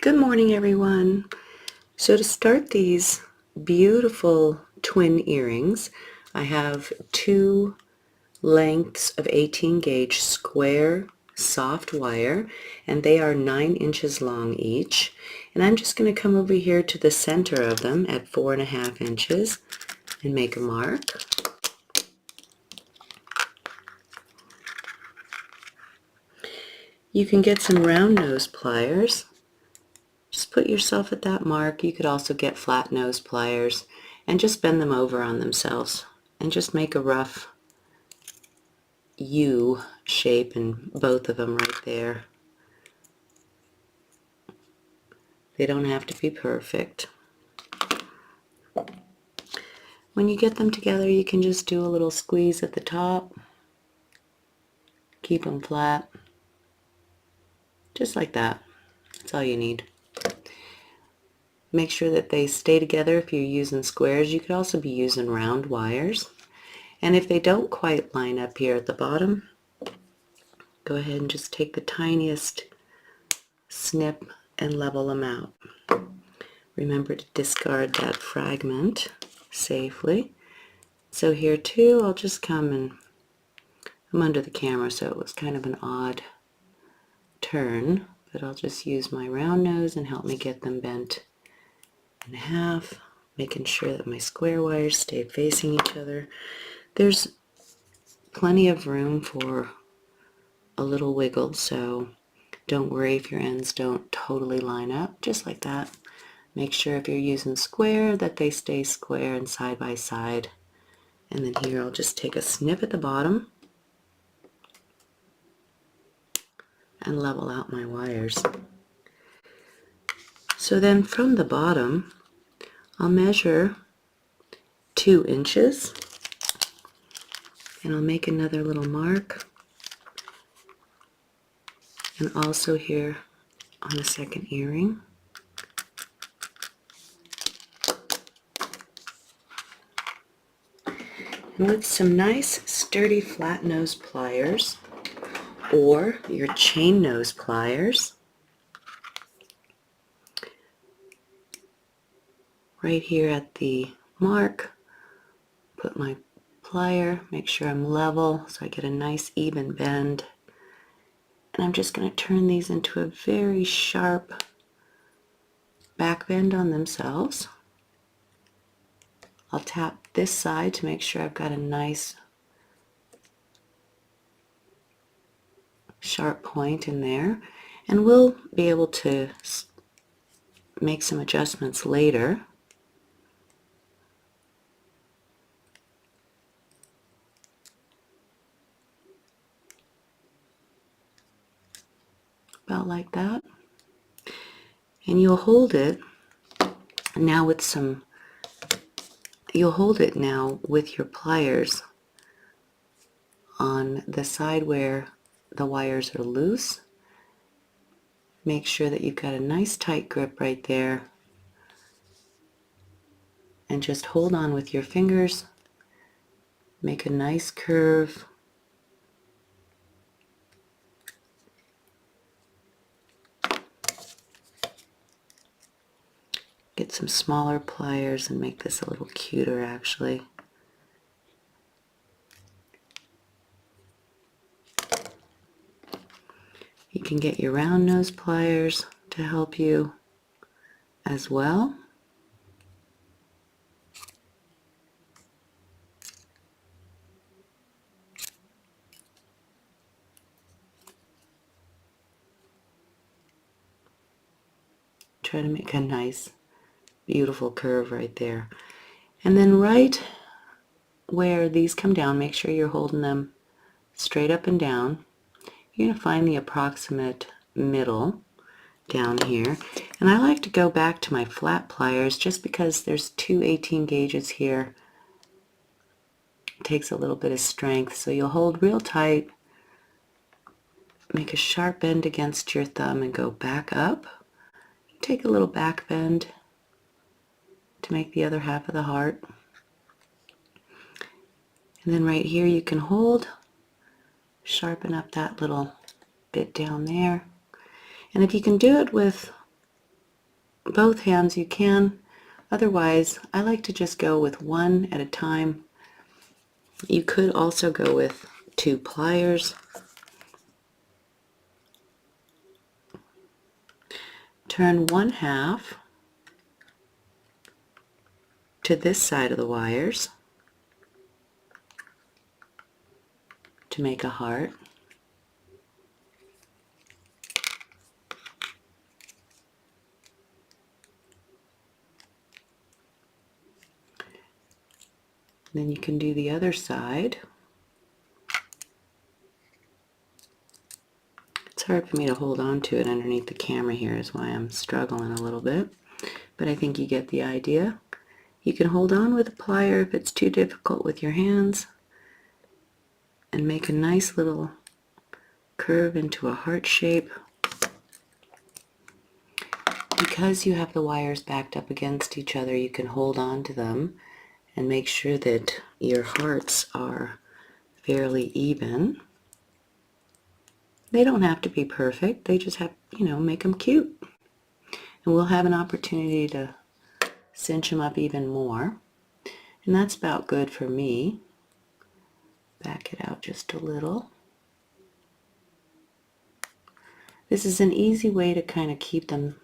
Good morning, everyone. So to start these beautiful twin earrings, I have two lengths of 18 gauge square soft wire, and they are 9 inches long each. And I'm just going to come over here to the center of them at 4.5 inches and make a mark. You can get some round nose pliers. Just put yourself at that mark. You could also get flat nose pliers and just bend them over on themselves and just make a rough U shape in both of them right there. They don't have to be perfect. When you get them together, you can just do a little squeeze at the top. Keep them flat. Just like that. That's all you need. Make sure that they stay together if you're using squares. You could also be using round wires. And if they don't quite line up here at the bottom, go ahead and just take the tiniest snip and level them out. Remember to discard that fragment safely. So here too, I'll just come and I'm under the camera, so it was kind of an odd turn, but I'll just use my round nose and help me get them bent in half, making sure that my square wires stay facing each other. There's plenty of room for a little wiggle, so don't worry if your ends don't totally line up, just like that. Make sure if you're using square that they stay square and side by side. And then here I'll just take a snip at the bottom and level out my wires. So then from the bottom, I'll measure 2 inches and I'll make another little mark. And also here on the second earring. And with some nice sturdy flat nose pliers or your chain nose pliers, right here at the mark, put my plier, make sure I'm level so I get a nice even bend. And I'm just going to turn these into a very sharp back bend on themselves. I'll tap this side to make sure I've got a nice sharp point in there, and we'll be able to make some adjustments later. About like that. And you'll hold it now with your pliers on the side where the wires are loose. Make sure that you've got a nice tight grip right there. And just hold on with your fingers. Make a nice curve. Get some smaller pliers and make this a little cuter actually. You can get your round nose pliers to help you as well. Try to make a nice, beautiful curve right there. And then right where these come down, make sure you're holding them straight up and down. You're going to find the approximate middle down here. And I like to go back to my flat pliers just because there's two 18 gauges here. It takes a little bit of strength. So you'll hold real tight, make a sharp bend against your thumb and go back up. Take a little back bend to make the other half of the heart. And then right here you can hold, sharpen up that little bit down there. And if you can do it with both hands you can. Otherwise, I like to just go with one at a time. You could also go with 2 pliers. Turn 1/2 to this side of the wires to make a heart. Then you can do the other side. It's hard for me to hold on to it underneath the camera here, is why I'm struggling a little bit. But I think you get the idea. You can hold on with a plier if it's too difficult with your hands and make a nice little curve into a heart shape. Because you have the wires backed up against each other, you can hold on to them and make sure that your hearts are fairly even. They don't have to be perfect, they just have, make them cute. And we'll have an opportunity to cinch them up even more. And that's about good for me. Back it out just a little. This is an easy way to kind of keep them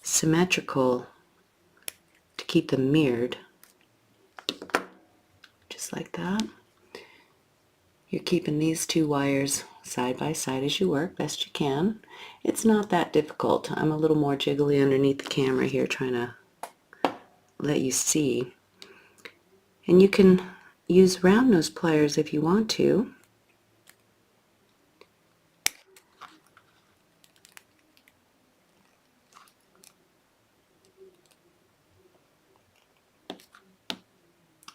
symmetrical, to keep them mirrored. Just like that. You're keeping these 2 wires side by side as you work, best you can. It's not that difficult. I'm a little more jiggly underneath the camera here trying to let you see. And you can use round nose pliers if you want to.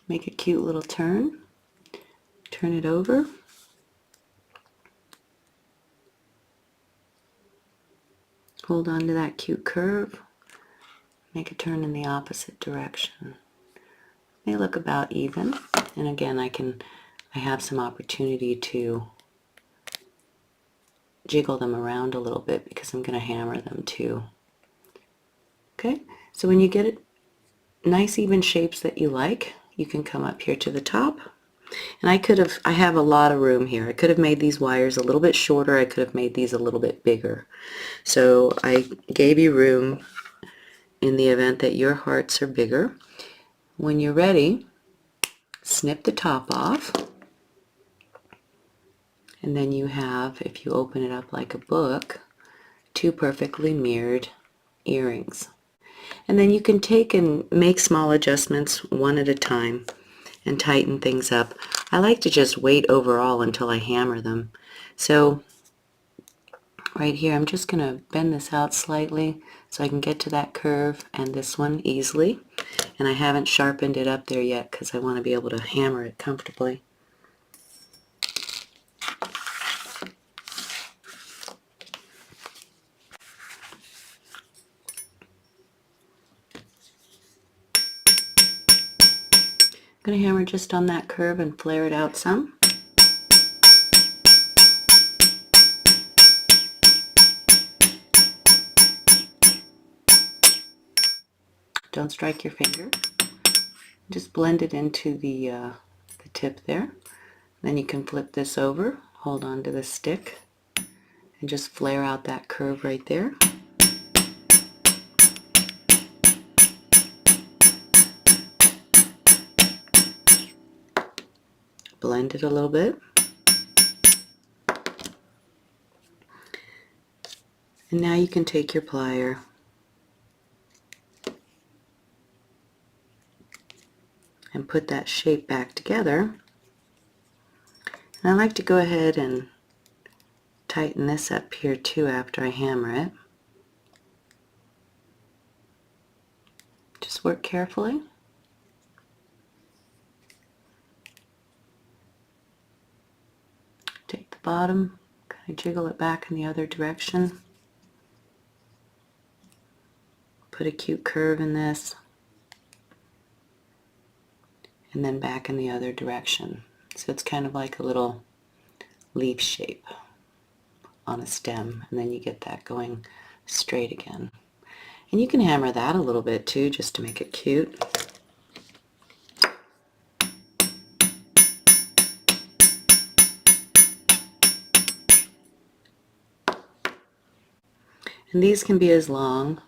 Make a cute little turn. Turn it over. Hold on to that cute curve. Make a turn in the opposite direction. They look about even. And again, I have some opportunity to jiggle them around a little bit because I'm going to hammer them too. Okay, so when you get it nice even shapes that you like, you can come up here to the top. And I have a lot of room here. I could have made these wires a little bit shorter. I could have made these a little bit bigger. So I gave you room in the event that your hearts are bigger. When you're ready, snip the top off. And then you have, if you open it up like a book, 2 perfectly mirrored earrings. And then you can take and make small adjustments one at a time and tighten things up. I like to just wait overall until I hammer them. So right here, I'm just going to bend this out slightly so I can get to that curve and this one easily. And I haven't sharpened it up there yet because I want to be able to hammer it comfortably. I'm going to hammer just on that curve and flare it out some. Don't strike your finger. Just blend it into the tip there. Then you can flip this over, hold on to the stick, and just flare out that curve right there. Blend it a little bit. And now you can take your plier and put that shape back together. And I like to go ahead and tighten this up here too after I hammer it. Just work carefully. Take the bottom, kind of jiggle it back in the other direction. Put a cute curve in this. And then back in the other direction. So it's kind of like a little leaf shape on a stem, and then you get that going straight again. And you can hammer that a little bit too, just to make it cute. And these can be as long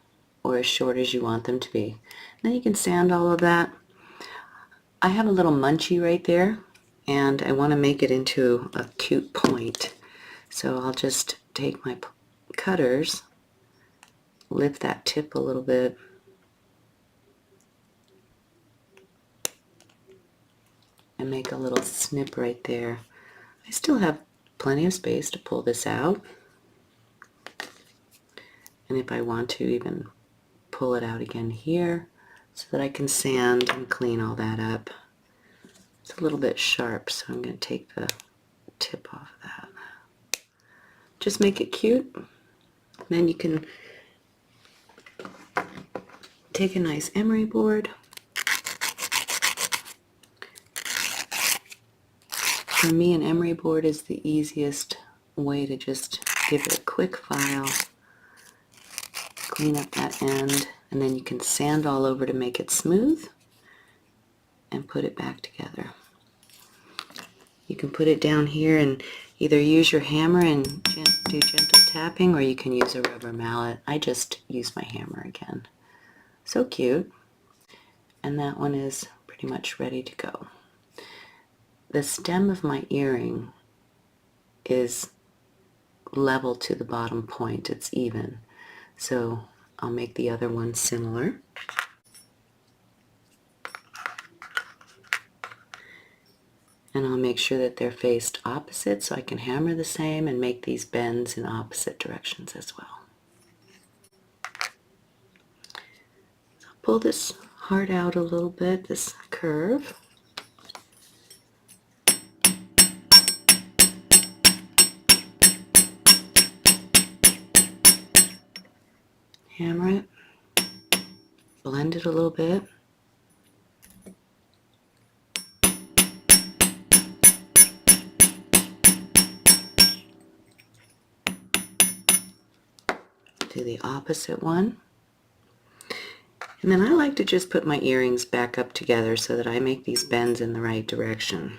or as short as you want them to be. Then you can sand all of that. I have a little munchie right there, and I want to make it into a cute point. So I'll just take my cutters, lift that tip a little bit, and make a little snip right there. I still have plenty of space to pull this out. And if I want to, even pull it out again here so that I can sand and clean all that up. It's a little bit sharp, so I'm going to take the tip off of that. Just make it cute. Then you can take a nice emery board. For me, an emery board is the easiest way to just give it a quick file, clean up that end, and then you can sand all over to make it smooth and put it back together. You can put it down here and either use your hammer and do gentle tapping, or you can use a rubber mallet. I just use my hammer again. So cute. And that one is pretty much ready to go. The stem of my earring is level to the bottom point. It's even. So I'll make the other one similar. And I'll make sure that they're faced opposite so I can hammer the same and make these bends in opposite directions as well. So I'll pull this heart out a little bit, this curve. Hammer it, blend it a little bit. Do the opposite one. And then I like to just put my earrings back up together so that I make these bends in the right direction.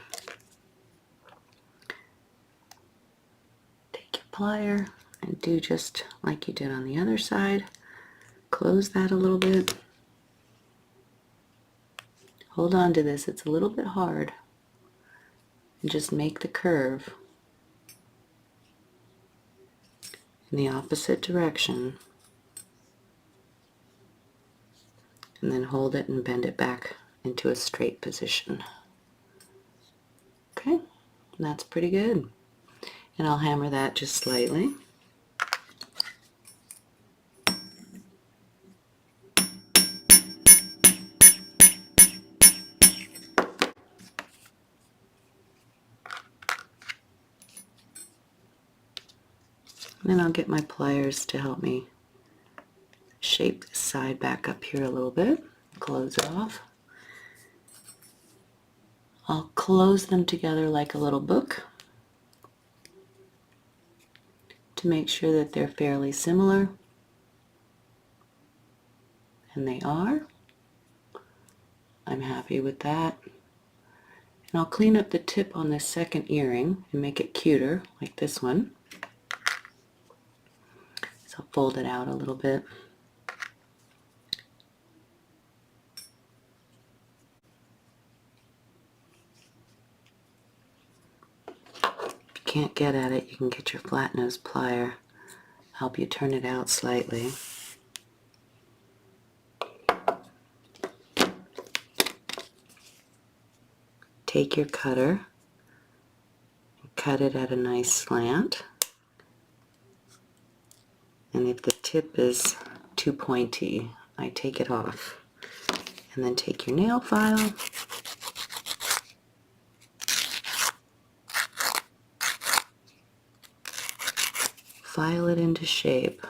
Take your plier and do just like you did on the other side. Close that a little bit. Hold on to this, it's a little bit hard. And just make the curve in the opposite direction. And then hold it and bend it back into a straight position. Okay, that's pretty good. And I'll hammer that just slightly. And then I'll get my pliers to help me shape this side back up here a little bit. Close it off. I'll close them together like a little book to make sure that they're fairly similar. And they are. I'm happy with that. And I'll clean up the tip on this second earring and make it cuter, like this one. So I'll fold it out a little bit. If you can't get at it, you can get your flat nose plier. Help you turn it out slightly. Take your cutter and cut it at a nice slant. And if the tip is too pointy, I take it off. And then take your nail file, file it into shape.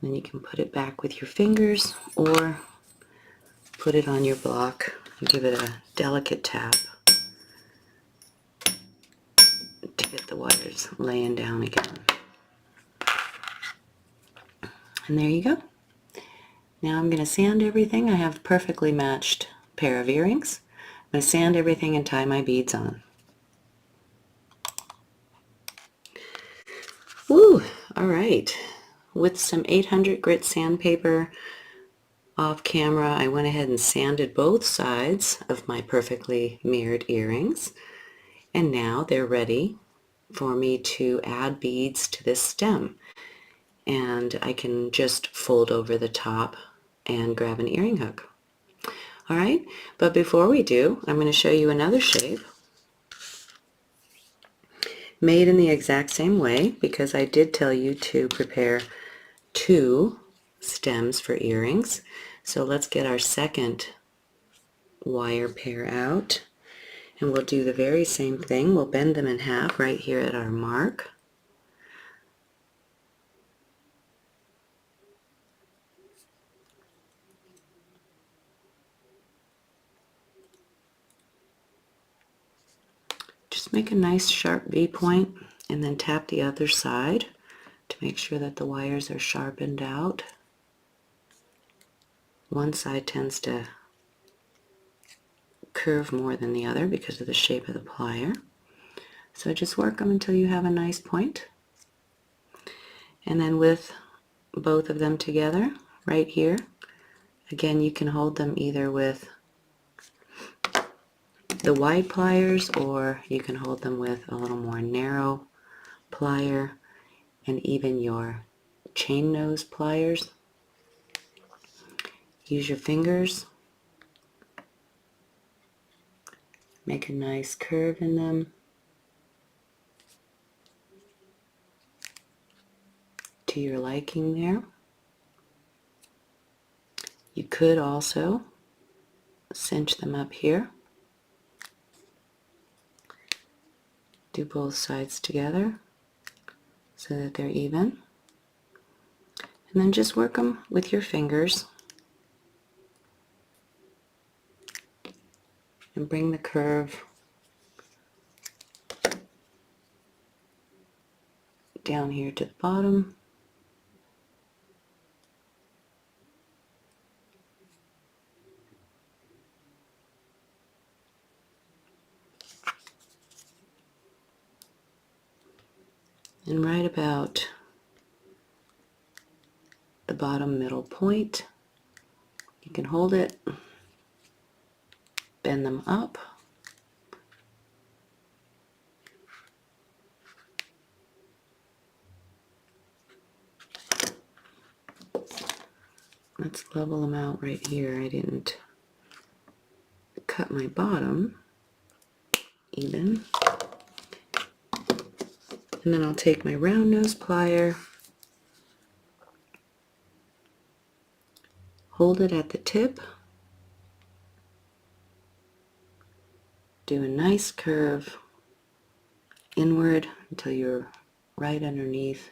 Then you can put it back with your fingers or put it on your block and give it a delicate tap to get the wires it's laying down again. And there you go. Now I'm going to sand everything. I have a perfectly matched pair of earrings. I'm going to sand everything and tie my beads on. Woo! Alright. With some 800 grit sandpaper off camera, I went ahead and sanded both sides of my perfectly mirrored earrings. And now they're ready for me to add beads to this stem. And I can just fold over the top and grab an earring hook. Alright, but before we do, I'm going to show you another shape made in the exact same way, because I did tell you to prepare 2 stems for earrings. So let's get our second wire pair out, and we'll do the very same thing. We'll bend them in half right here at our mark. Just make a nice sharp V point and then tap the other side to make sure that the wires are sharpened out. One side tends to curve more than the other because of the shape of the plier. So just work them until you have a nice point. And then with both of them together right here, again, you can hold them either with the wide pliers, or you can hold them with a little more narrow plier, and even your chain nose pliers. Use your fingers, make a nice curve in them to your liking there. You could also cinch them up here. Do both sides together so that they're even. And then just work them with your fingers and bring the curve down here to the bottom. And right about the bottom middle point, you can hold it, bend them up, let's level them out right here. I didn't cut my bottom even. And then I'll take my round nose plier, hold it at the tip, do a nice curve inward until you're right underneath.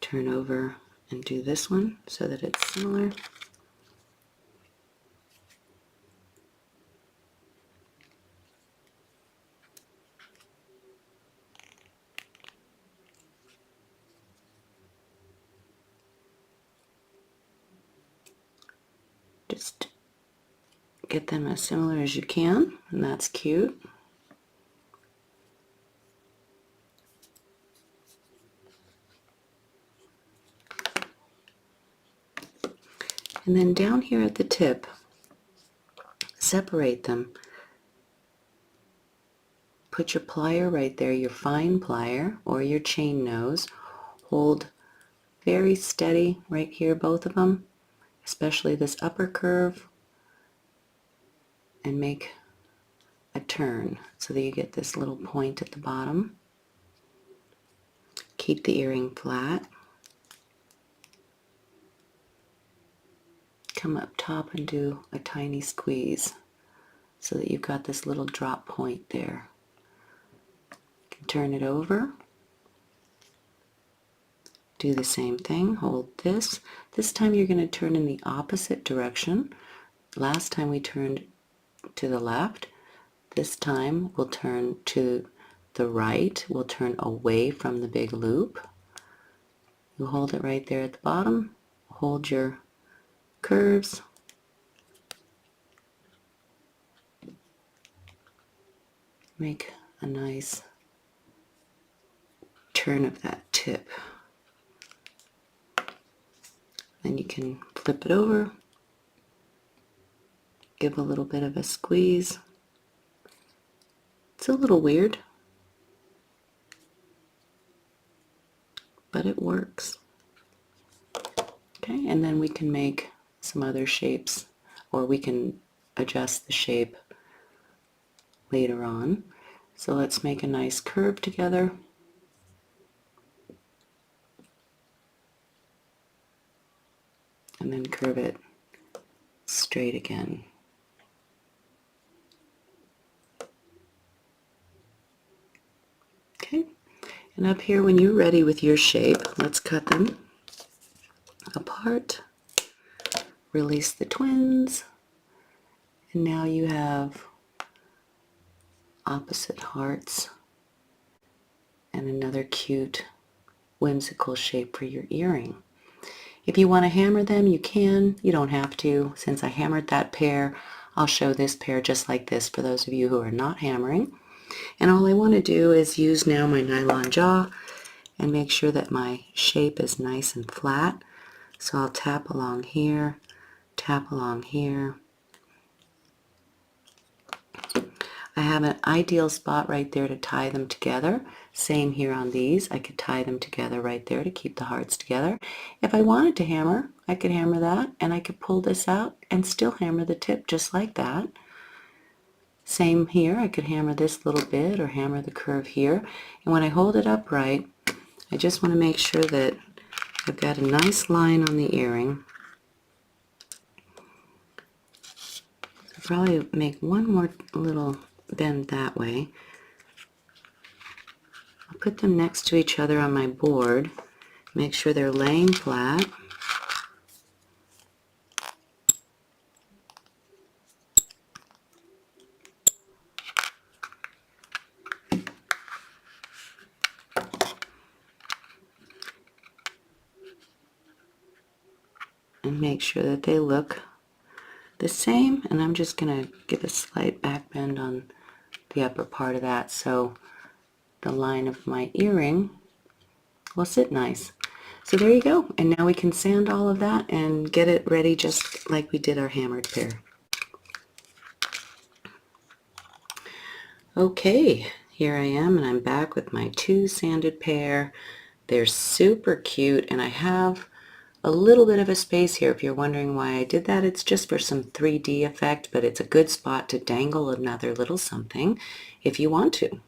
Turn over and do this one so that it's similar. Just get them as similar as you can, and that's cute. And then down here at the tip, separate them. Put your plier right there, your fine plier or your chain nose. Hold very steady right here, both of them, especially this upper curve, and make a turn so that you get this little point at the bottom. Keep the earring flat. Come up top and do a tiny squeeze so that you've got this little drop point there. You can turn it over, Do the same thing, hold this. This time you're going to turn in the opposite direction. Last time we turned to the left. This time we'll turn to the right. We'll turn away from the big loop. You hold it right there at the bottom. Hold your curves. Make a nice turn of that tip. Then you can flip it over, give a little bit of a squeeze. It's a little weird, but it works. Okay, and then we can make some other shapes, or we can adjust the shape later on. So let's make a nice curve together. And then curve it straight again. Okay, and up here when you're ready with your shape, let's cut them apart. Release the twins, and now you have opposite hearts and another cute whimsical shape for your earring. If you want to hammer them, you can. You don't have to. Since I hammered that pair, I'll show this pair just like this for those of you who are not hammering. And all I want to do is use now my nylon jaw and make sure that my shape is nice and flat. So I'll tap along here, tap along here. I have an ideal spot right there to tie them together. Same here on these. I could tie them together right there to keep the hearts together. If I wanted to hammer, I could hammer that, and I could pull this out and still hammer the tip just like that. Same here. I could hammer this little bit or hammer the curve here. And when I hold it upright, I just want to make sure that I've got a nice line on the earring. I'll probably make one more little bend that way. I'll put them next to each other on my board. Make sure they're laying flat. And make sure that they look the same, and I'm just going to give a slight back bend on the upper part of that so the line of my earring will sit nice. So there you go, and now we can sand all of that and get it ready just like we did our hammered pair. Okay, here I am, and I'm back with my two sanded pair. They're super cute, and I have a little bit of a space here. If you're wondering why I did that, it's just for some 3D effect, but it's a good spot to dangle another little something if you want to.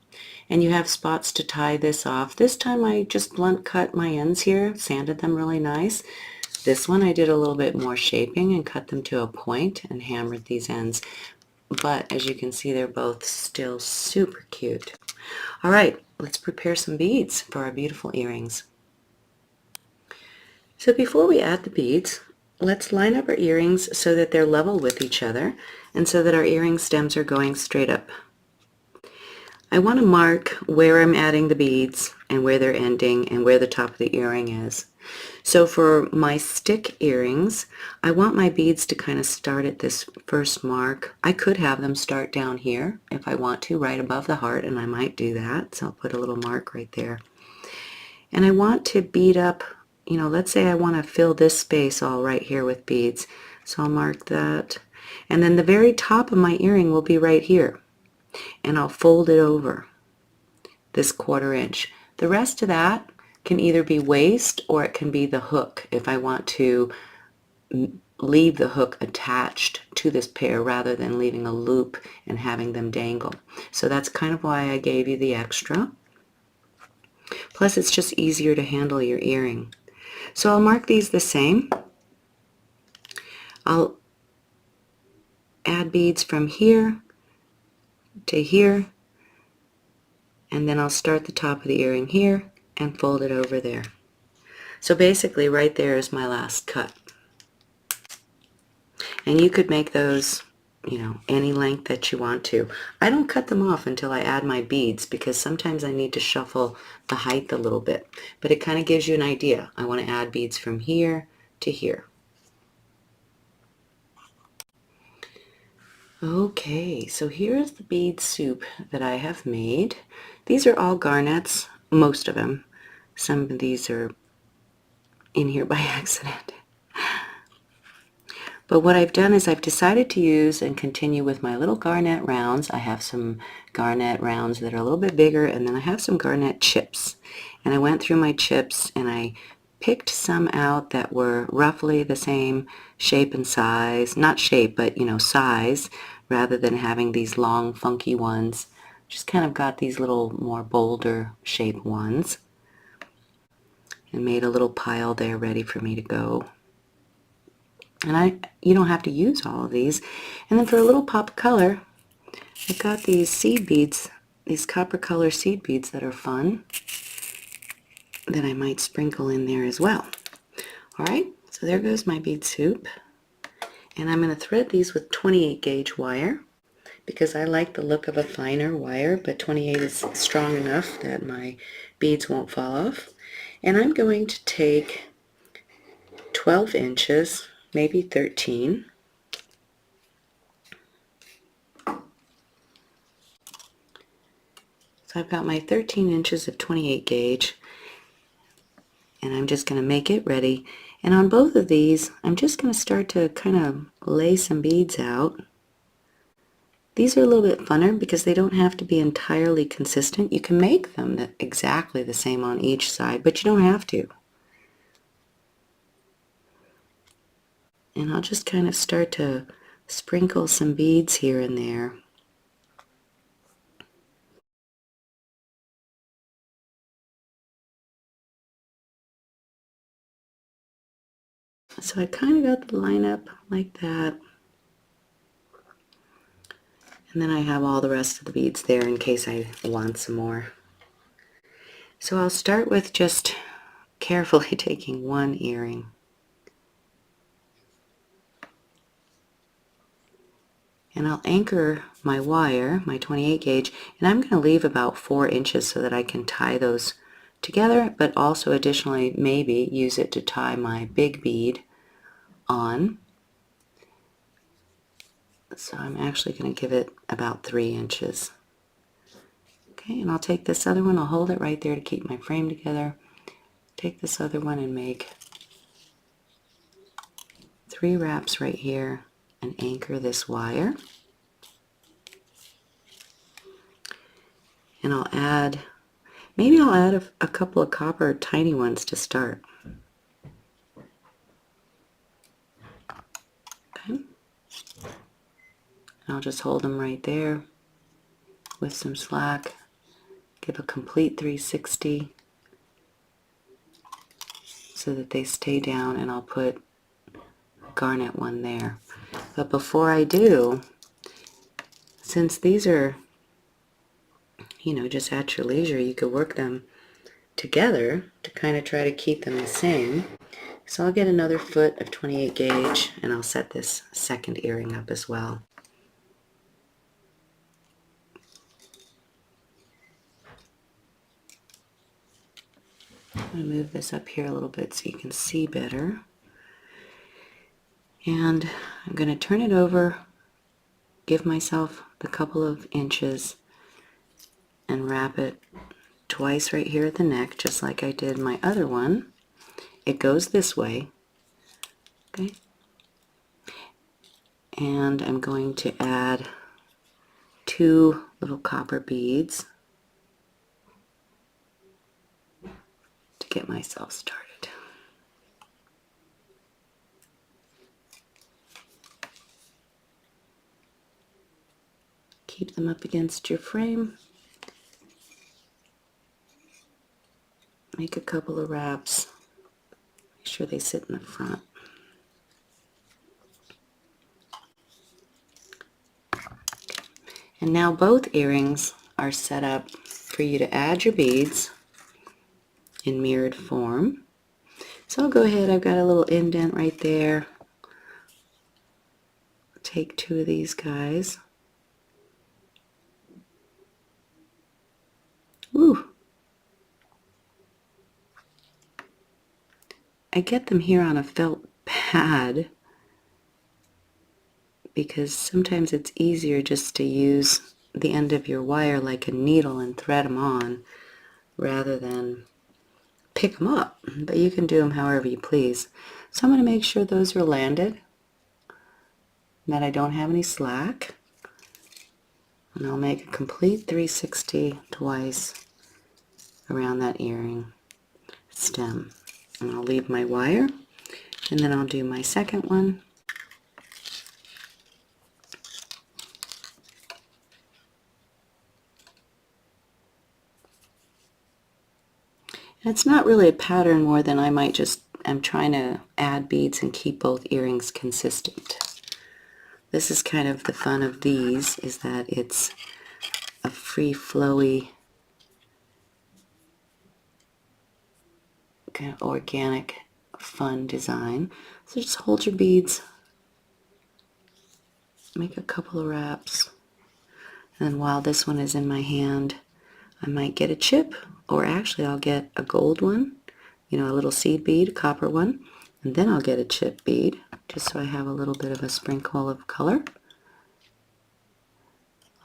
And you have spots to tie this off. This time I just blunt cut my ends here, sanded them really nice. This one I did a little bit more shaping and cut them to a point and hammered these ends. But as you can see, they're both still super cute. All right, let's prepare some beads for our beautiful earrings. So before we add the beads, let's line up our earrings so that they're level with each other and so that our earring stems are going straight up. I want to mark where I'm adding the beads and where they're ending and where the top of the earring is. So for my stick earrings, I want my beads to kind of start at this first mark. I could have them start down here if I want to, right above the heart, and I might do that. So I'll put a little mark right there. And I want to bead up, you know, let's say I want to fill this space all right here with beads. So I'll mark that. And then the very top of my earring will be right here. And I'll fold it over this 1/4 inch. The rest of that can either be waist or it can be the hook if I want to leave the hook attached to this pair rather than leaving a loop and having them dangle. So that's kind of why I gave you the extra. Plus it's just easier to handle your earring. So I'll mark these the same. I'll add beads from here to here, and then I'll start the top of the earring here and fold it over there. So basically right there is my last cut. And you could make those, you know, any length that you want to. I don't cut them off until I add my beads because sometimes I need to shuffle the height a little bit. But it kind of gives you an idea. I want to add beads from here to here. Okay, so here's the bead soup that I have made. These are all garnets, most of them. Some of these are in here by accident. But what I've done is I've decided to use and continue with my little garnet rounds. I have some garnet rounds that are a little bit bigger, and then I have some garnet chips. And I went through my chips and I picked some out that were roughly the same shape and size. Not shape, but you know, size, rather than having these long funky ones. Just kind of got these little more bolder shaped ones. And made a little pile there ready for me to go. And you don't have to use all of these. And then for a little pop of color, I've got these seed beads, these copper color seed beads that are fun, that I might sprinkle in there as well. Alright, so there goes my bead soup. And I'm going to thread these with 28 gauge wire because I like the look of a finer wire, but 28 is strong enough that my beads won't fall off. And I'm going to take 12 inches, maybe 13. So I've got my 13 inches of 28 gauge, and I'm just going to make it ready. And on both of these, I'm just going to start to kind of lay some beads out. These are a little bit funner because they don't have to be entirely consistent. You can make them exactly the same on each side, but you don't have to. And I'll just kind of start to sprinkle some beads here and there. So I kind of got the line up like that. And then I have all the rest of the beads there in case I want some more. So I'll start with just carefully taking one earring. And I'll anchor my wire, my 28 gauge, and I'm going to leave about 4 inches so that I can tie those together, but also additionally maybe use it to tie my big bead on. So I'm actually going to give it about 3 inches. Okay, and I'll take this other one, I'll hold it right there to keep my frame together. Take this other one and make 3 wraps right here and anchor this wire. And I'll add, maybe I'll add a couple of copper tiny ones to start. Okay. I'll just hold them right there with some slack. Give a complete 360 so that they stay down, and I'll put a garnet one there. But before I do, since these are, you know, just at your leisure, you could work them together to kind of try to keep them the same. So I'll get another foot of 28 gauge and I'll set this second earring up as well. I'm going to move this up here a little bit so you can see better. And I'm going to turn it over, give myself a couple of inches, and wrap it twice right here at the neck, just like I did my other one. It goes this way. Okay. And I'm going to add 2 little copper beads to get myself started. Keep them up against your frame. Make a couple of wraps. Make sure they sit in the front. And now both earrings are set up for you to add your beads in mirrored form. So I'll go ahead, I've got a little indent right there. Take two of these guys. Woo! I get them here on a felt pad because sometimes it's easier just to use the end of your wire like a needle and thread them on rather than pick them up. But you can do them however you please. So I'm going to make sure those are landed, that I don't have any slack. And I'll make a complete 360 twice around that earring stem. And I'll leave my wire, and then I'll do my second one. And it's not really a pattern more than I'm trying to add beads and keep both earrings consistent. This is kind of the fun of these, is that it's a free flowy kind of organic fun design. So just hold your beads, make a couple of wraps, and then while this one is in my hand, I might get a chip, or actually I'll get a gold one, you know, a little seed bead, a copper one, and then I'll get a chip bead, just so I have a little bit of a sprinkle of color.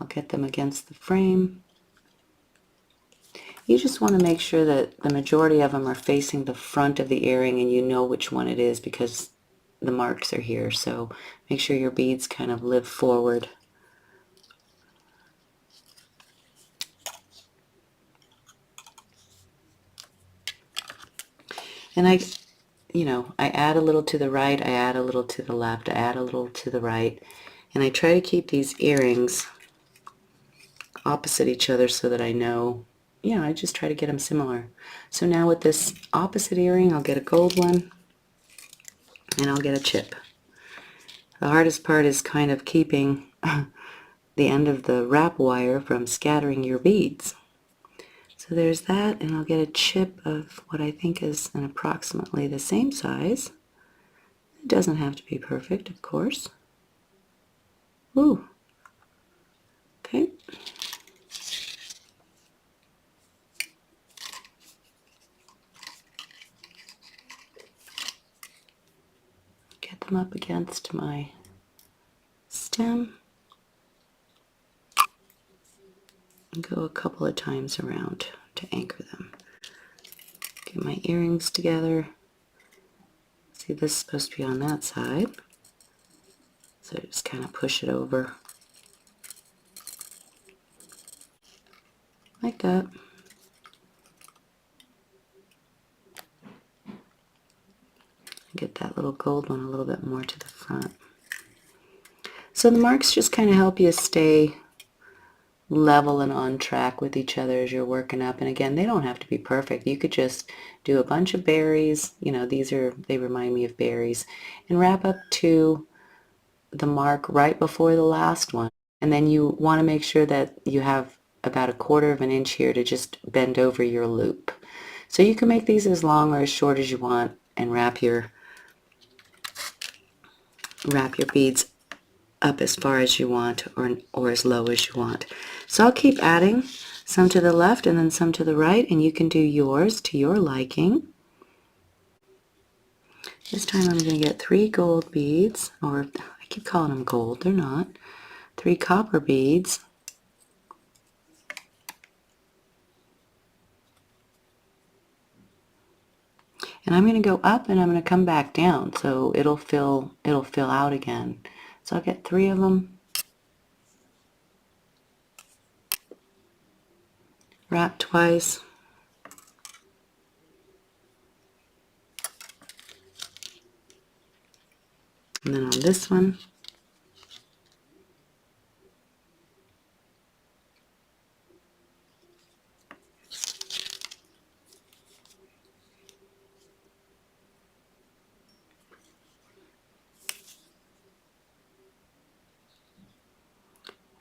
I'll get them against the frame. You just want to make sure that the majority of them are facing the front of the earring and you know which one it is because the marks are here. So make sure your beads kind of live forward. And I add a little to the right, I add a little to the left, I add a little to the right, and I try to keep these earrings opposite each other so that I know, I just try to get them similar. So now with this opposite earring, I'll get a gold one, and I'll get a chip. The hardest part is kind of keeping the end of the wrap wire from scattering your beads. So there's that, and I'll get a chip of what I think is an approximately the same size. It doesn't have to be perfect, of course. Ooh. Okay. Get them up against my stem and go a couple of times around to anchor them. Get my earrings together. See, this is supposed to be on that side, so just kind of push it over like that. Get that little gold one a little bit more to the front. So the marks just kind of help you stay level and on track with each other as you're working up. And again, they don't have to be perfect. You could just do a bunch of berries, they remind me of berries, and wrap up to the mark right before the last one. And then you want to make sure that you have about 1/4 of an inch here to just bend over your loop. So you can make these as long or as short as you want and wrap your beads up as far as you want, or as low as you want. So I'll keep adding some to the left and then some to the right, and you can do yours to your liking. This time I'm going to get 3 gold beads, or I keep calling them gold, they're not. 3 copper beads. And I'm going to go up and I'm going to come back down, so it'll fill out again. So I'll get 3 of them. Wrap twice. And then on this one,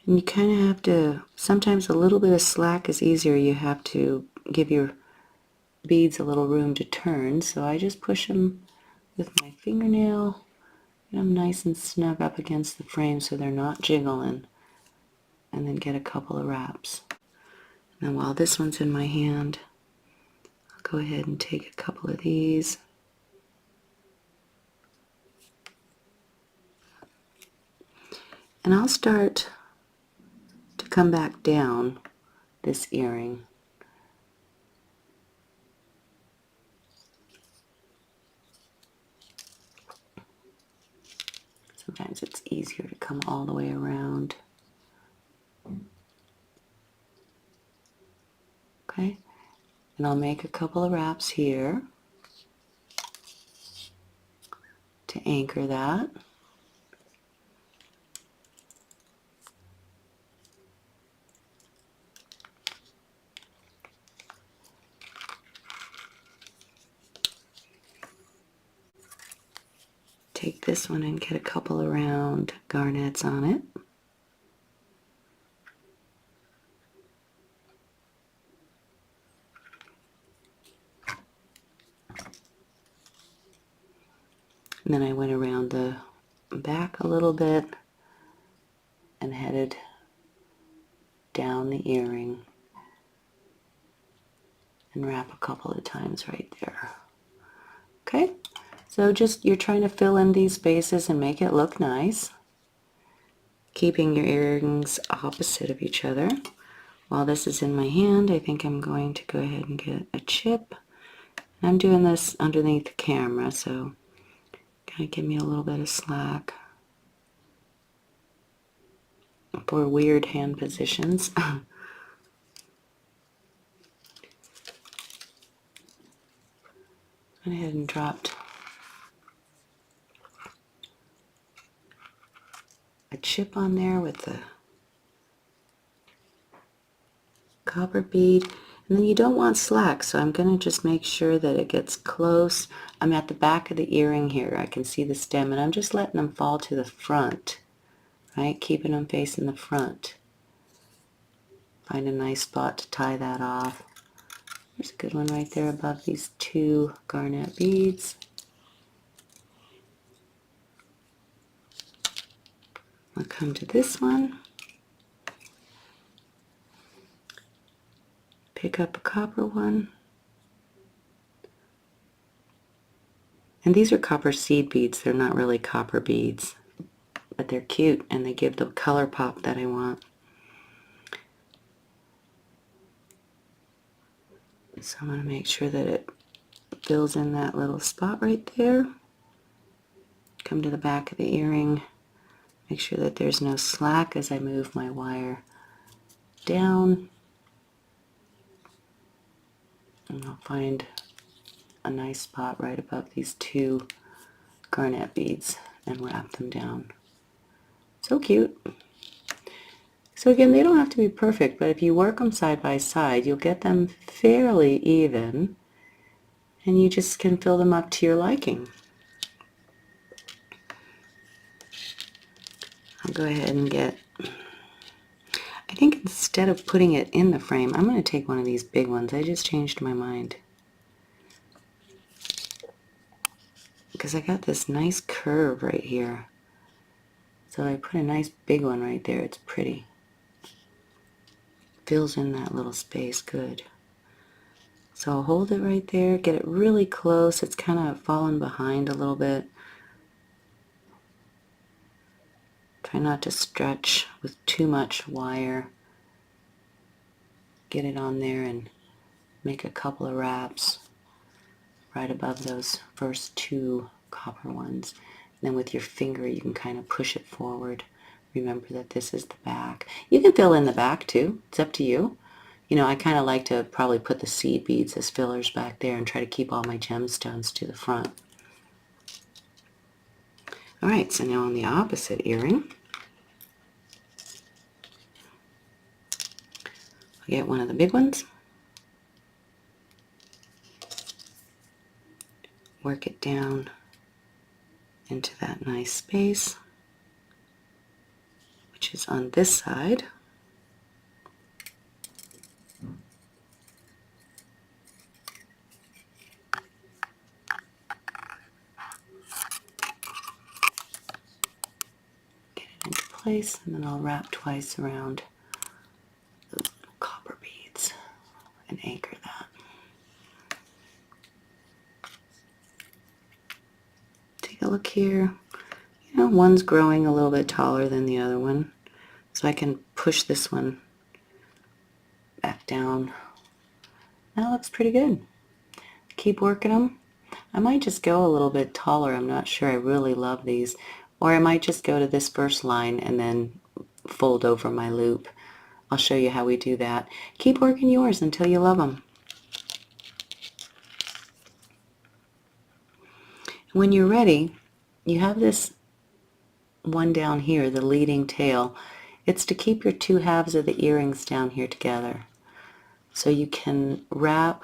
and you kind of have to, sometimes a little bit of slack is easier. You have to give your beads a little room to turn, so I just push them with my fingernail, get them nice and snug up against the frame so they're not jiggling, and then get a couple of wraps. Now while this one's in my hand, I'll go ahead and take a couple of these. And I'll start to come back down this earring. Sometimes it's easier to come all the way around. Okay, and I'll make a couple of wraps here to anchor that. Take this one and get a couple of round garnets on it. And then I went around the back a little bit and headed down the earring and wrap a couple of times right there. Okay, so just you're trying to fill in these spaces and make it look nice, keeping your earrings opposite of each other. While this is in my hand, I think I'm going to go ahead and get a chip. I'm doing this underneath the camera, so kind of give me a little bit of slack for weird hand positions. Went ahead and dropped a chip on there with the copper bead. And then you don't want slack, so I'm going to just make sure that it gets close. I'm at the back of the earring here. I can see the stem, and I'm just letting them fall to the front, right? Keeping them facing the front. Find a nice spot to tie that off. There's a good one right there above these two garnet beads. I'll come to this one. Pick up a copper one. And these are copper seed beads. They're not really copper beads, but they're cute and they give the color pop that I want. So I'm going to make sure that it fills in that little spot right there. Come to the back of the earring. Make sure that there's no slack as I move my wire down. And I'll find a nice spot right above these two garnet beads and wrap them down. So cute. So again, they don't have to be perfect, but if you work them side by side, you'll get them fairly even, and you just can fill them up to your liking. I'll go ahead and get, I think instead of putting it in the frame, I'm going to take one of these big ones. I just changed my mind. Because I got this nice curve right here. So I put a nice big one right there. It's pretty. Fills in that little space good. So I'll hold it right there, get it really close. It's kind of falling behind a little bit. Try not to stretch with too much wire. Get it on there and make a couple of wraps right above those first two copper ones. And then with your finger you can kind of push it forward. Remember that this is the back. You can fill in the back too. It's up to you. You know, I kind of like to probably put the seed beads as fillers back there and try to keep all my gemstones to the front. Alright, so now on the opposite earring, I'll get one of the big ones, work it down into that nice space, which is on this side. place, and then I'll wrap twice around those little copper beads and anchor that. Take a look here. You know, one's growing a little bit taller than the other one, so I can push this one back down. That looks pretty good. Keep working them. I might just go a little bit taller. I'm not sure. I really love these. Or I might just go to this first line and then fold over my loop. I'll show you how we do that. Keep working yours until you love them. When you're ready, you have this one down here, the leading tail. It's to keep your two halves of the earrings down here together. So you can wrap,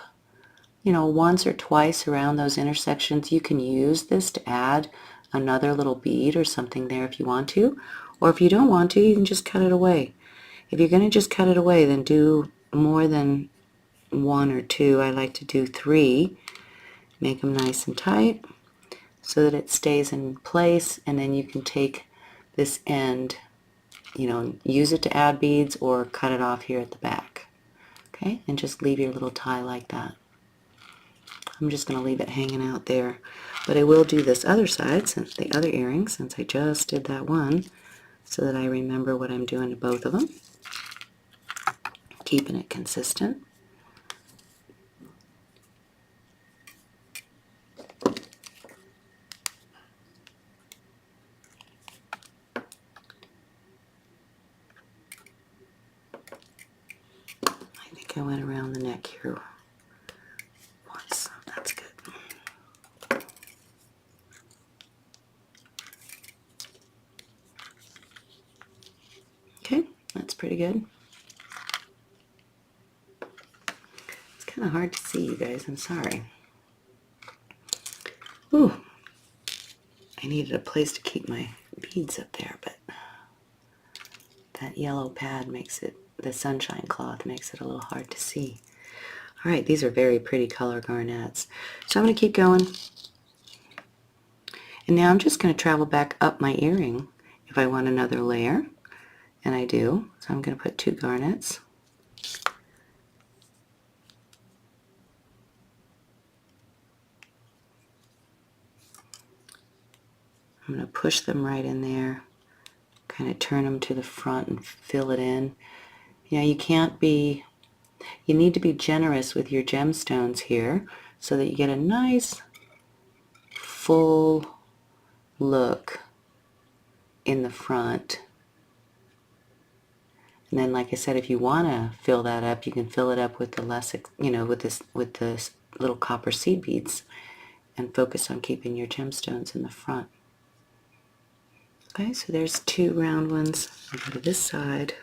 you know, once or twice around those intersections. You can use this to add another little bead or something there if you want to. Or if you don't want to, you can just cut it away. If you're going to just cut it away, then do more than one or two. I like to do 3. Make them nice and tight so that it stays in place, and then you can take this end, you know, use it to add beads or cut it off here at the back. Okay, and just leave your little tie like that. I'm just going to leave it hanging out there, but I will do this other side, since the other earring, since I just did that one, so that I remember what I'm doing to both of them, keeping it consistent. I think I went around the neck here once. That's good. Okay, that's pretty good. It's kind of hard to see, you guys. I'm sorry. Ooh, I needed a place to keep my beads up there, but that yellow pad makes it, the sunshine cloth makes it a little hard to see. All right, these are very pretty color garnets. So I'm going to keep going. And now I'm just going to travel back up my earring if I want another layer. And I do. So I'm going to put 2 garnets. I'm going to push them right in there. Kind of turn them to the front and fill it in. You know, you need to be generous with your gemstones here so that you get a nice full look in the front. And then, like I said, if you want to fill that up, you can fill it up with the less, you know, with this little copper seed beads, and focus on keeping your gemstones in the front. Okay, so there's 2 round ones. I'll go to this side.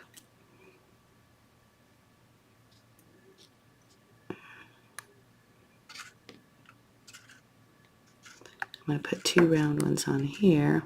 I'm going to put 2 round ones on here.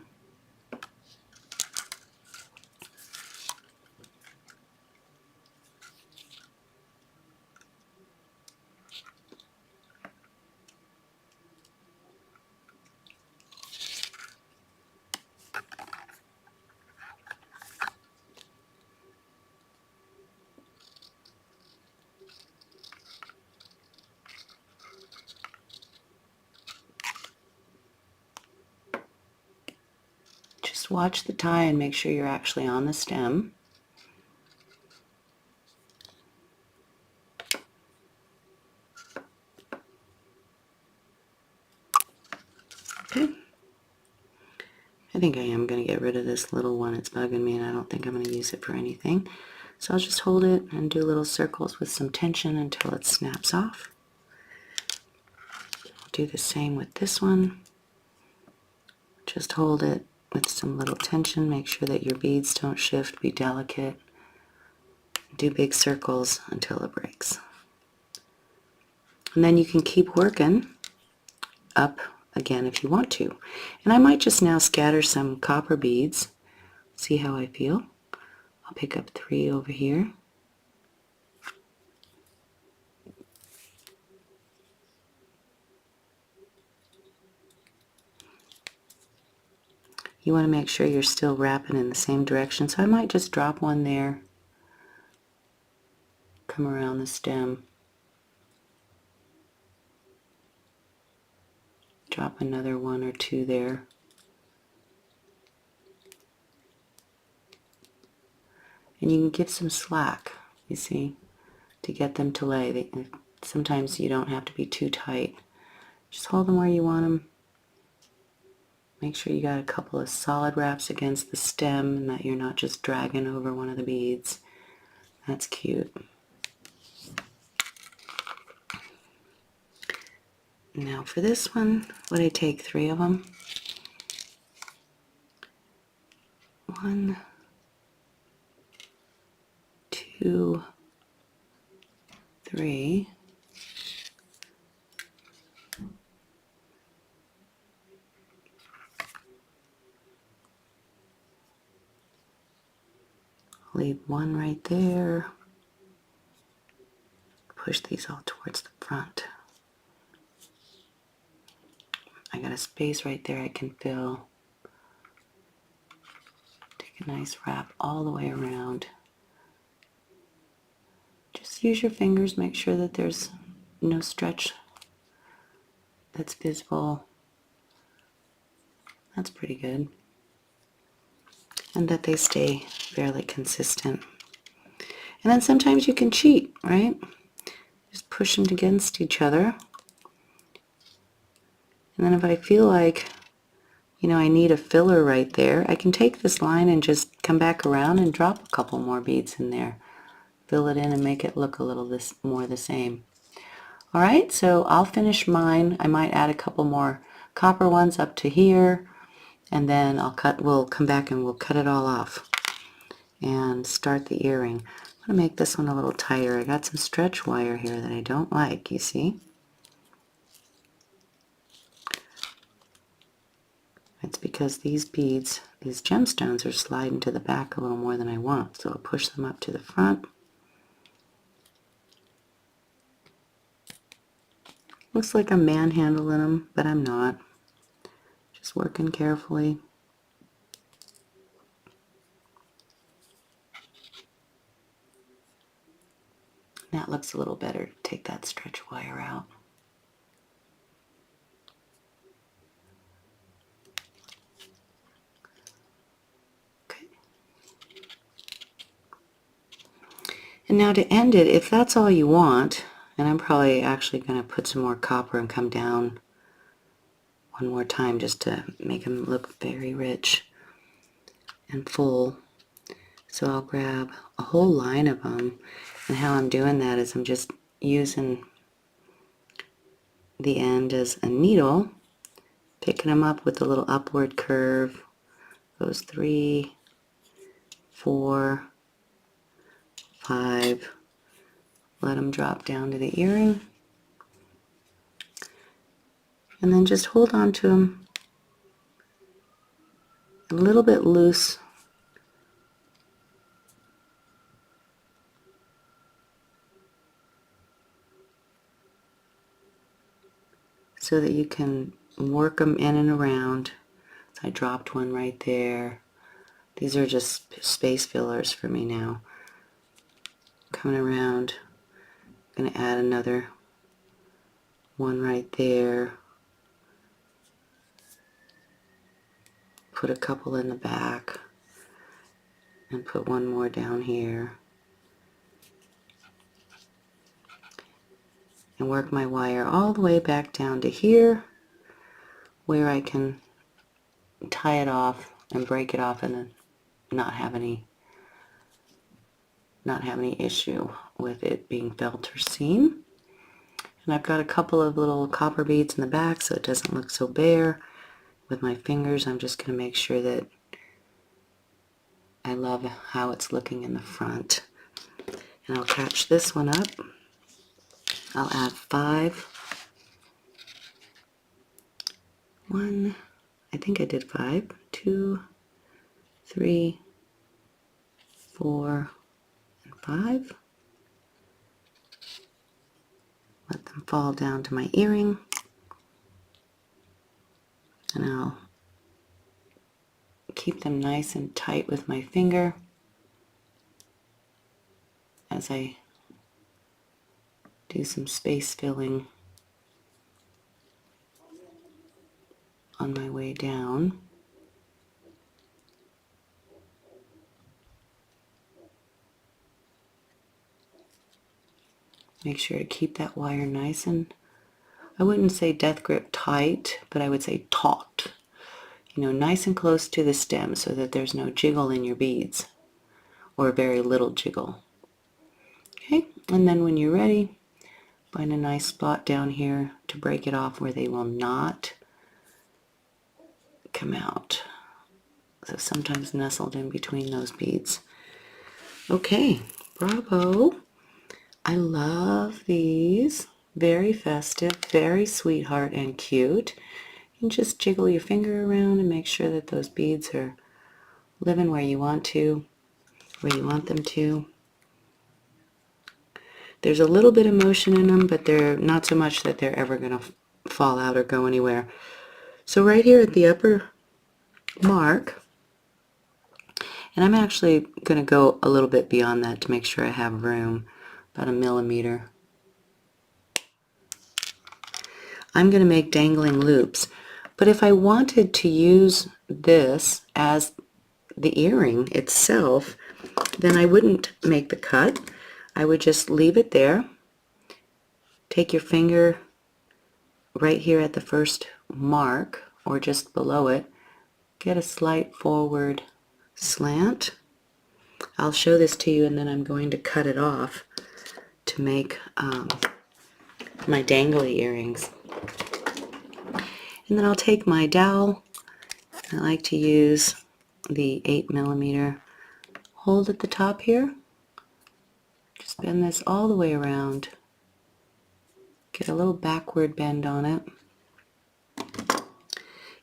Just watch the tie and make sure you're actually on the stem. Okay. I think I am going to get rid of this little one. It's bugging me, and I don't think I'm going to use it for anything. So I'll just hold it and do little circles with some tension until it snaps off. I'll do the same with this one. Just hold it with some little tension. Make sure that your beads don't shift. Be delicate. Do big circles until it breaks. And then you can keep working up again if you want to. And I might just now scatter some copper beads. See how I feel. I'll pick up 3 over here. you want to make sure you're still wrapping in the same direction. So I might just drop one there, come around the stem, drop another one or two there. And you can give some slack, you see, to get them to lay. Sometimes you don't have to be too tight. Just hold them where you want them. Make sure you got a couple of solid wraps against the stem and that you're not just dragging over one of the beads. That's cute. Now for this one, would I take 3 of them? 1, 2, 3. Leave one right there. Push these all towards the front. I got a space right there I can fill. Take a nice wrap all the way around. Just use your fingers, make sure that there's no stretch that's visible. That's pretty good. And that they stay fairly consistent. And then sometimes you can cheat, right? Just push them against each other. And then if I feel like, you know, I need a filler right there, I can take this line and just come back around and drop a couple more beads in there. Fill it in and make it look a little more the same. All right, so I'll finish mine. I might add a couple more copper ones up to here, and then we'll come back and we'll cut it all off and start the earring. I'm going to make this one a little tighter. I got some stretch wire here that I don't like, you see? It's because these beads, these gemstones, are sliding to the back a little more than I want, so I'll push them up to the front. Looks like I'm manhandling them, but I'm not. Just working carefully. That looks a little better. Take that stretch wire out. Okay. And now to end it, if that's all you want, and I'm probably actually going to put some more copper and come down one more time just to make them look very rich and full. So I'll grab a whole line of them, and how I'm doing that is I'm just using the end as a needle, picking them up with a little upward curve. Goes 3, 4, 5. Let them drop down to the earring, and then just hold on to them a little bit loose. So that you can work them in and around. So I dropped one right there. These are just space fillers for me now. Coming around, I'm going to add another one right there. Put a couple in the back and put one more down here. And work my wire all the way back down to here where I can tie it off and break it off and then not have any issue with it being felt or seen. And I've got a couple of little copper beads in the back so it doesn't look so bare. With my fingers, I'm just going to make sure that I love how it's looking in the front. And I'll catch this one up. I'll add 5. 1, I think I did 5. 2, 3, 4, and 5. Let them fall down to my earring. And I'll keep them nice and tight with my finger as I do some space filling on my way down. Make sure to keep that wire nice and, I wouldn't say death grip tight, but I would say taut. You know, nice and close to the stem so that there's no jiggle in your beads, or very little jiggle. Okay, and then when you're ready, find a nice spot down here to break it off where they will not come out. So sometimes nestled in between those beads. Okay, bravo. I love these. Very festive, very sweetheart and cute. And just jiggle your finger around and make sure that those beads are living where you want them to. There's a little bit of motion in them, but they're not so much that they're ever going to fall out or go anywhere. So right here at the upper mark, and I'm actually going to go a little bit beyond that to make sure I have room, about 1 millimeter. I'm going to make dangling loops, but if I wanted to use this as the earring itself, then I wouldn't make the cut. I would just leave it there. Take your finger right here at the first mark or just below it, get a slight forward slant. I'll show this to you and then I'm going to cut it off to make my dangly earrings. And then I'll take my dowel. I like to use the 8 millimeter. Hold at the top here. Just bend this all the way around. Get a little backward bend on it.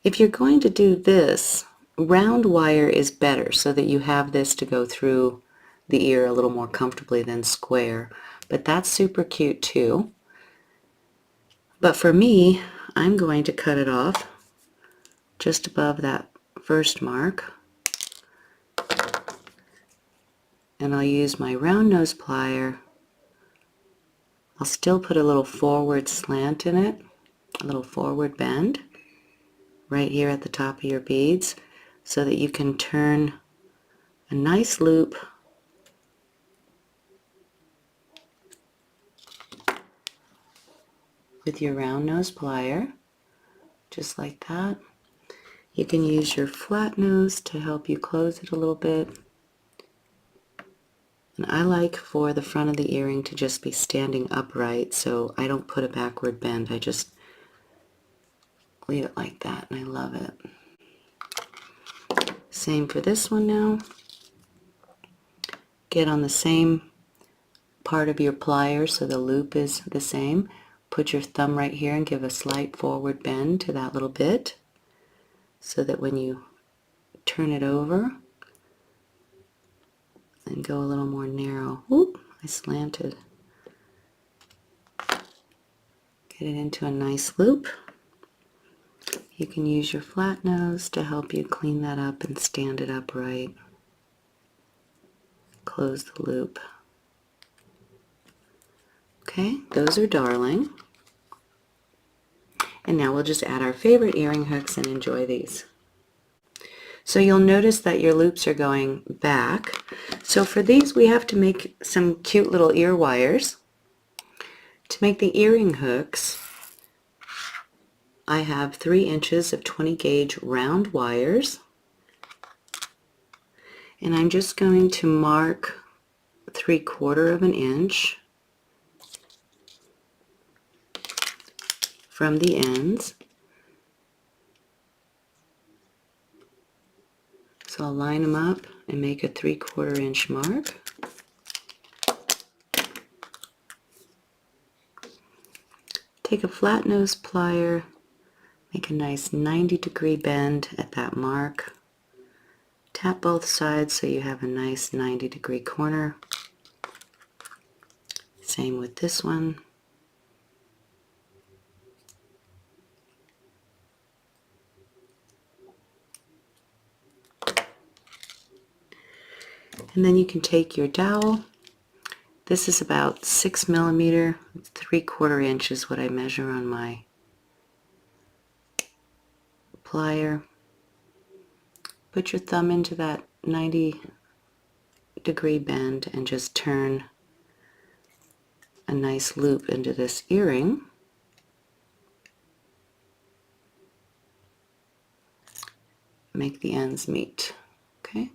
If you're going to do this, round wire is better so that you have this to go through the ear a little more comfortably than square. But that's super cute too. But for me, I'm going to cut it off just above that first mark. And I'll use my round nose plier. I'll still put a little forward slant in it, a little forward bend right here at the top of your beads so that you can turn a nice loop with your round nose plier, just like that. You can use your flat nose to help you close it a little bit. And I like for the front of the earring to just be standing upright, so I don't put a backward bend. I just leave it like that, and I love it. Same for this one now. Get on the same part of your plier so the loop is the same. Put your thumb right here and give a slight forward bend to that little bit so that when you turn it over and go a little more narrow. Oop, I slanted. Get it into a nice loop. You can use your flat nose to help you clean that up and stand it upright. Close the loop. Okay, those are darling. And now we'll just add our favorite earring hooks and enjoy these. So you'll notice that your loops are going back. So for these we have to make some cute little ear wires. To make the earring hooks, I have 3 inches of 20 gauge round wires. And I'm just going to mark 3/4 of an inch from the ends. So I'll line them up and make a 3/4 inch mark. Take a flat nose plier, make a nice 90-degree bend at that mark. Tap both sides so you have a nice 90-degree corner. Same with this one. And then you can take your dowel. This is about 6 millimeter, 3/4 inch is what I measure on my plier. Put your thumb into that 90-degree bend and just turn a nice loop into this earring. Make the ends meet. Okay?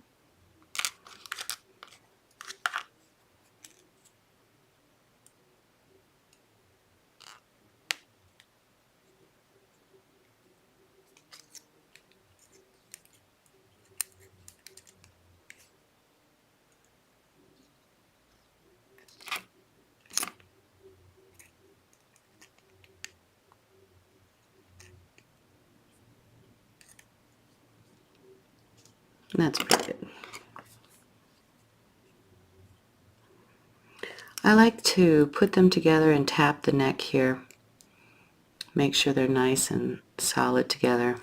And that's pretty good. I like to put them together and tap the neck here. Make sure they're nice and solid together.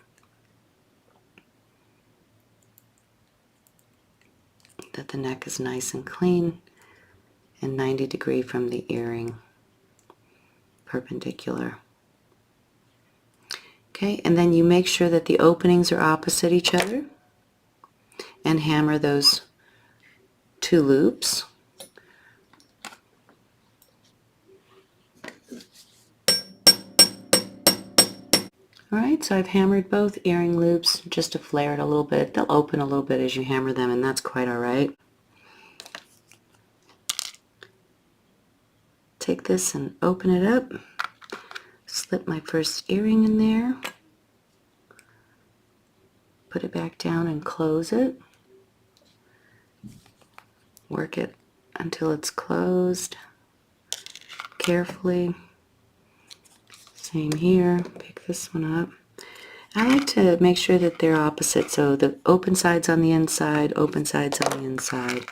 That the neck is nice and clean and 90-degree from the earring, perpendicular. Okay, and then you make sure that the openings are opposite each other and hammer those 2 loops. Alright, so I've hammered both earring loops just to flare it a little bit. They'll open a little bit as you hammer them, and that's quite alright. Take this and open it up. Slip my first earring in there. Put it back down and close it. Work it until it's closed carefully. Same here. Pick this one up. I like to make sure that they're opposite, so the open side's on the inside, open side's on the inside,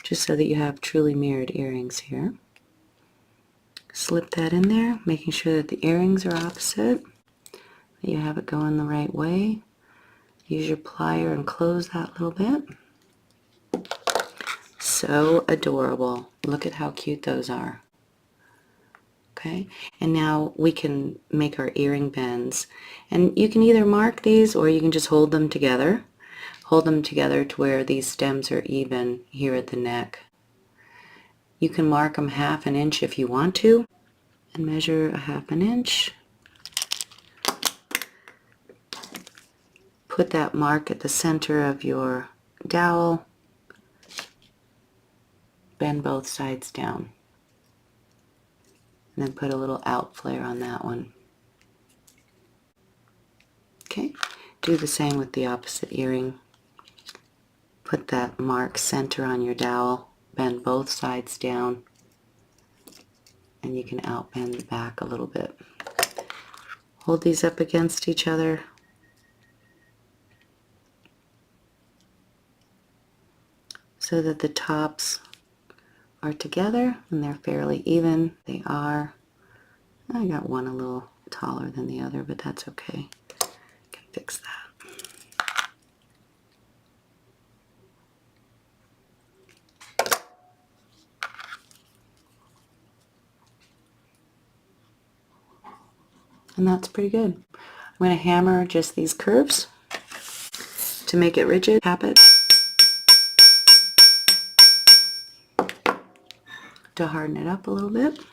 just so that you have truly mirrored earrings here. Slip that in there, making sure that the earrings are opposite, that you have it going the right way. Use your plier and close that little bit. So adorable. Look at how cute those are. Okay, and now we can make our earring bends. And you can either mark these or you can just hold them together. Hold them together to where these stems are even here at the neck. You can mark them 1/2 inch if you want to, and measure 1/2 inch. Put that mark at the center of your dowel. Bend both sides down. And then put a little out flare on that one. Okay, do the same with the opposite earring. Put that mark center on your dowel, bend both sides down, and you can out bend the back a little bit. Hold these up against each other. So that the tops are together and they're fairly even. They are. I got one a little taller than the other, but that's okay. Can fix that. And that's pretty good. I'm going to hammer just these curves to make it rigid. Tap it to harden it up a little bit.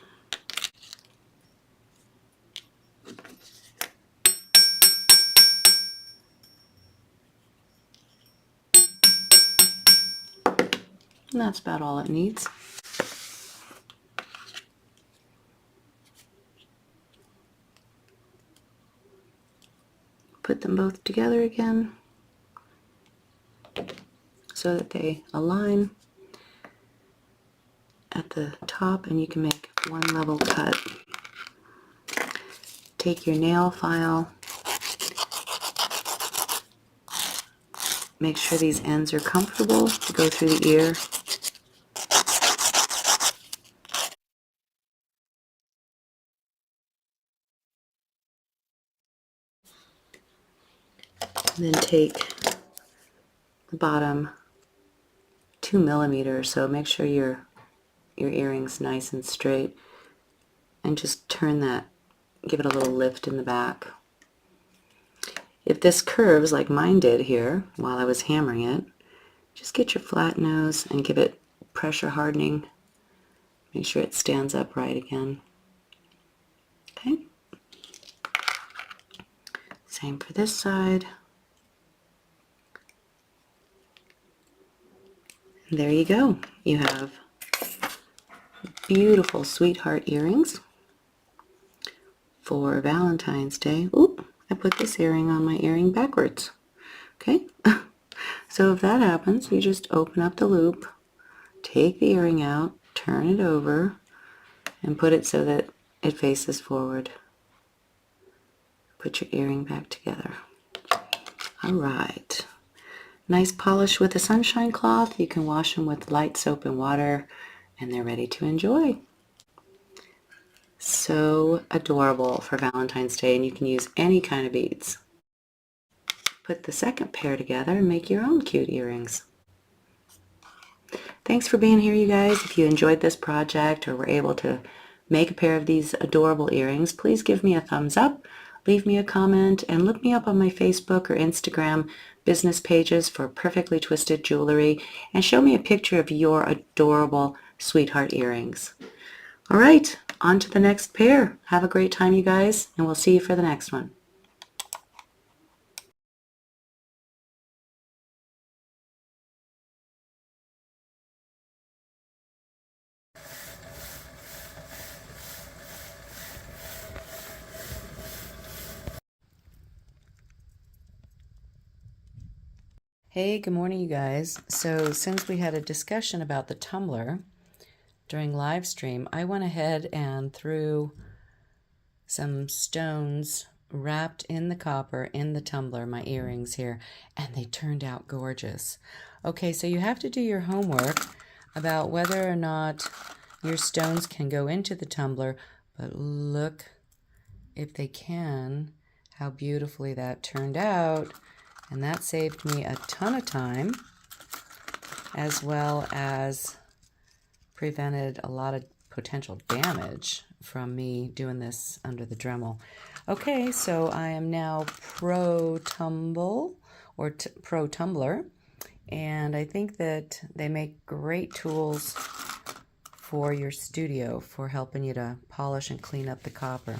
And that's about all it needs. Put them both together again so that they align at the top, and you can make one level cut. Take your nail file, make sure these ends are comfortable to go through the ear. And then take the bottom 2 millimeters, so make sure your earring's nice and straight, and just turn that, give it a little lift in the back. If this curves like mine did here while I was hammering it, just get your flat nose and give it pressure hardening. Make sure it stands upright again. Okay. Same for this side. And there you go. You have beautiful sweetheart earrings for Valentine's Day. Oop, I put this earring on my earring backwards. Okay. So if that happens, you just open up the loop, take the earring out, turn it over, and put it so that it faces forward. Put your earring back together. All right. Nice polish with a sunshine cloth. You can wash them with light soap and water, and they're ready to enjoy. So adorable for Valentine's Day, and you can use any kind of beads. Put the second pair together and make your own cute earrings. Thanks for being here, you guys. If you enjoyed this project or were able to make a pair of these adorable earrings, please give me a thumbs up, leave me a comment, and look me up on my Facebook or Instagram business pages for perfectly twisted jewelry, and show me a picture of your adorable sweetheart earrings. All right, on to the next pair. Have a great time, you guys, and we'll see you for the next one. Hey, good morning, you guys. So since we had a discussion about the tumbler during live stream, I went ahead and threw some stones wrapped in the copper in the tumbler, my earrings here, and they turned out gorgeous. Okay, so you have to do your homework about whether or not your stones can go into the tumbler, but look, if they can, how beautifully that turned out. And that saved me a ton of time, as well as prevented a lot of potential damage from me doing this under the Dremel. Okay, so I am now pro tumble, or pro tumbler, and I think that they make great tools for your studio for helping you to polish and clean up the copper.